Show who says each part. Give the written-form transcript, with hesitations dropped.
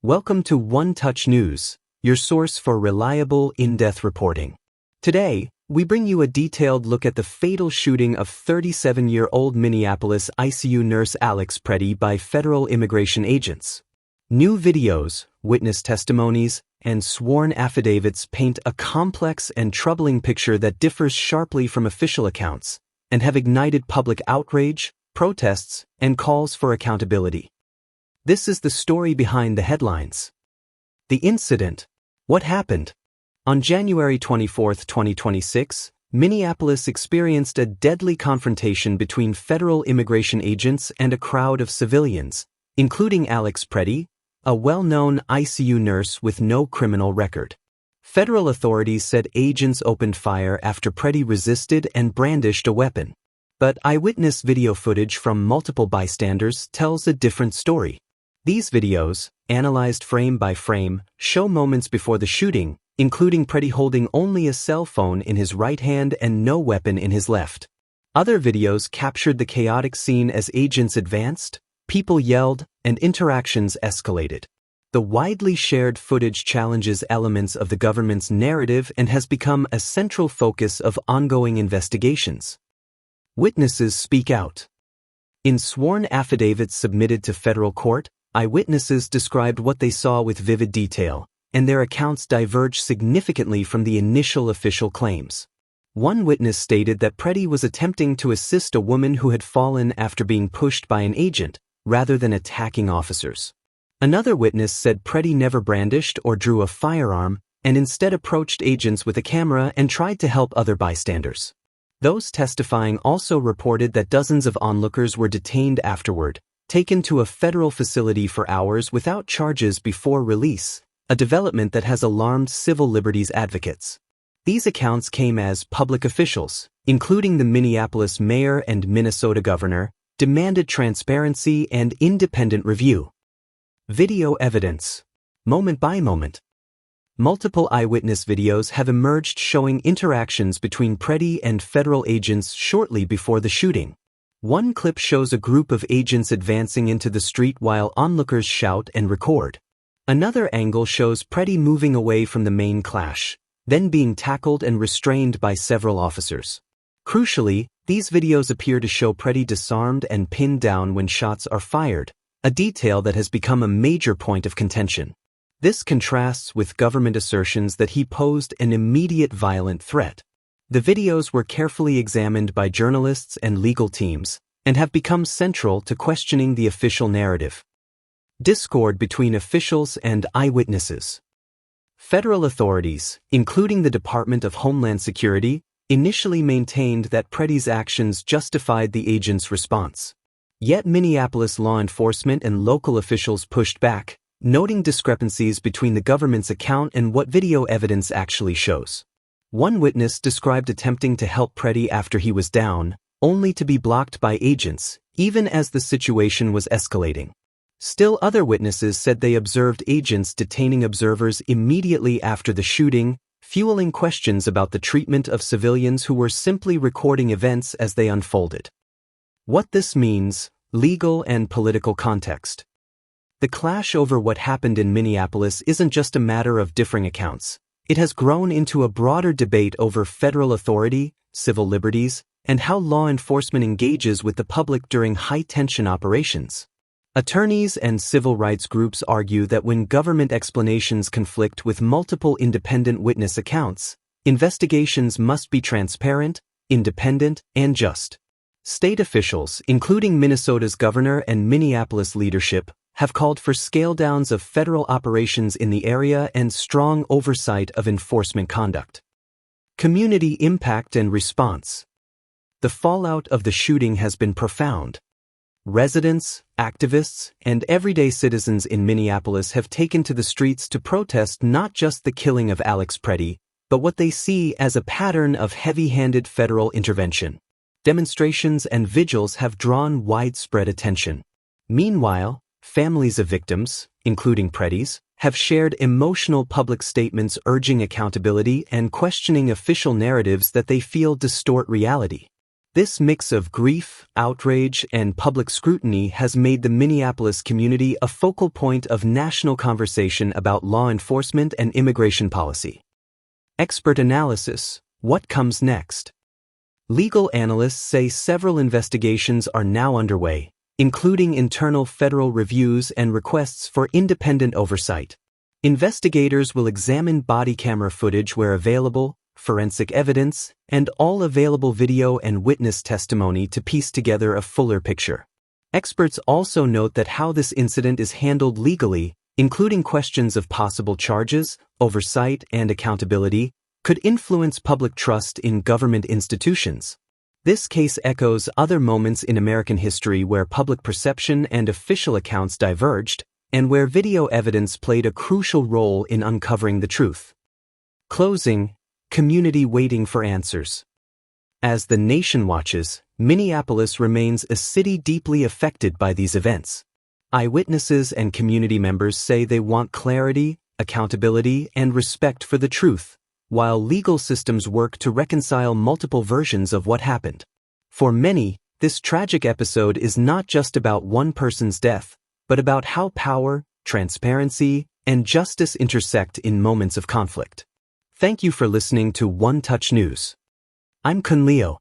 Speaker 1: Welcome to One Touch News, your source for reliable, in-depth reporting. Today, we bring you a detailed look at the fatal shooting of 37-year-old Minneapolis ICU nurse Alex Pretti by federal immigration agents. New videos, witness testimonies, and sworn affidavits paint a complex and troubling picture that differs sharply from official accounts and have ignited public outrage, protests, and calls for accountability. This is the story behind the headlines. The incident. What happened? On January 24, 2026, Minneapolis experienced a deadly confrontation between federal immigration agents and a crowd of civilians, including Alex Pretti, a well-known ICU nurse with no criminal record. Federal authorities said agents opened fire after Pretti resisted and brandished a weapon. But eyewitness video footage from multiple bystanders tells a different story. These videos, analyzed frame by frame, show moments before the shooting, including Pretti holding only a cell phone in his right hand and no weapon in his left. Other videos captured the chaotic scene as agents advanced, people yelled, and interactions escalated. The widely shared footage challenges elements of the government's narrative and has become a central focus of ongoing investigations. Witnesses speak out. In sworn affidavits submitted to federal court, eyewitnesses described what they saw with vivid detail, and their accounts diverge significantly from the initial official claims. One witness stated that Pretti was attempting to assist a woman who had fallen after being pushed by an agent, rather than attacking officers. Another witness said Pretti never brandished or drew a firearm, and instead approached agents with a camera and tried to help other bystanders. Those testifying also reported that dozens of onlookers were detained afterward, taken to a federal facility for hours without charges before release, a development that has alarmed civil liberties advocates. These accounts came as public officials, including the Minneapolis mayor and Minnesota governor, demanded transparency and independent review. Video evidence. Moment by moment. Multiple eyewitness videos have emerged showing interactions between Pretti and federal agents shortly before the shooting. One clip shows a group of agents advancing into the street while onlookers shout and record. Another angle shows Pretti moving away from the main clash, then being tackled and restrained by several officers. Crucially, these videos appear to show Pretti disarmed and pinned down when shots are fired, a detail that has become a major point of contention. This contrasts with government assertions that he posed an immediate violent threat. The videos were carefully examined by journalists and legal teams, and have become central to questioning the official narrative. Discord between officials and eyewitnesses. Federal authorities, including the Department of Homeland Security, initially maintained that Pretti's actions justified the agents' response. Yet Minneapolis law enforcement and local officials pushed back, noting discrepancies between the government's account and what video evidence actually shows. One witness described attempting to help Pretti after he was down, only to be blocked by agents, even as the situation was escalating. Still other witnesses said they observed agents detaining observers immediately after the shooting, fueling questions about the treatment of civilians who were simply recording events as they unfolded. What this means, legal and political context. The clash over what happened in Minneapolis isn't just a matter of differing accounts. It has grown into a broader debate over federal authority, civil liberties, and how law enforcement engages with the public during high-tension operations. Attorneys and civil rights groups argue that when government explanations conflict with multiple independent witness accounts, investigations must be transparent, independent, and just. State officials, including Minnesota's governor and Minneapolis leadership, have called for scale-downs of federal operations in the area and strong oversight of enforcement conduct. Community impact and response. The fallout of the shooting has been profound. Residents, activists, and everyday citizens in Minneapolis have taken to the streets to protest not just the killing of Alex Pretti, but what they see as a pattern of heavy-handed federal intervention. Demonstrations and vigils have drawn widespread attention. Meanwhile, families of victims, including Pretti's, have shared emotional public statements urging accountability and questioning official narratives that they feel distort reality. This mix of grief, outrage, and public scrutiny has made the Minneapolis community a focal point of national conversation about law enforcement and immigration policy. Expert analysis: what comes next? Legal analysts say several investigations are now underway, including internal federal reviews and requests for independent oversight. Investigators will examine body camera footage where available, forensic evidence, and all available video and witness testimony to piece together a fuller picture. Experts also note that how this incident is handled legally, including questions of possible charges, oversight, and accountability, could influence public trust in government institutions. This case echoes other moments in American history where public perception and official accounts diverged, and where video evidence played a crucial role in uncovering the truth. Closing: community waiting for answers. As the nation watches, Minneapolis remains a city deeply affected by these events. Eyewitnesses and community members say they want clarity, accountability, and respect for the truth, while legal systems work to reconcile multiple versions of what happened. For many, this tragic episode is not just about one person's death, but about how power, transparency, and justice intersect in moments of conflict. Thank you for listening to One Touch News. I'm Kun Leo.